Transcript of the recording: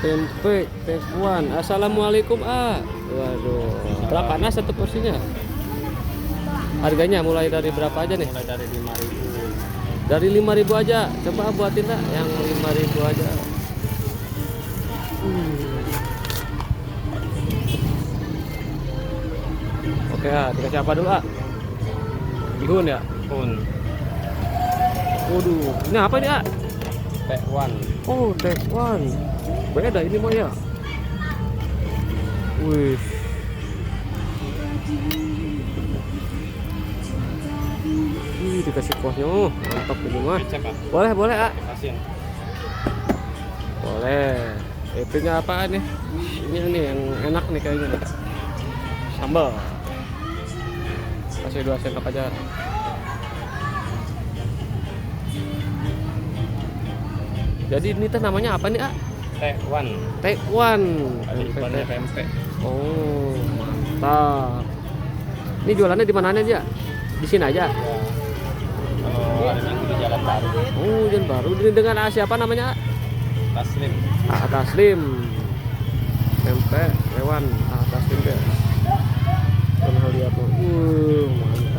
Tempe Tekwan. Assalamualaikum waduh, berapa nas satu porsinya? Harganya mulai dari berapa aja nih? Mulai dari 5.000. Dari 5.000 aja. Coba buatin lah yang 5.000 aja. Oke, dikasih apa dulu, bihun ya? Pun Waduh, ini apa nih, Tekwan. Oh, Tekwan. Beda ini mah ya. Wih. Dikasih kuahnya. Mantap ini mah. Kecap, Pak. Boleh, boleh, Asin. Boleh. Itunya apaan nih? Ini yang enak nih kayaknya nih. Sambal. Kasih 2 sendok aja. Jadi ini teh namanya apa nih, Tekwan. Tekwan. Ada ikannya pempek. Oh, mantap. Ini jualannya di mana aja? Di sini aja. Ya. Kalau hari Minggu di Jalan Baru. Oh, Jalan Baru. Ini dengan siapa namanya? Taslim. Taslim. Pempek hewan Taslim ya. Kalau lihat tuh. Mantap.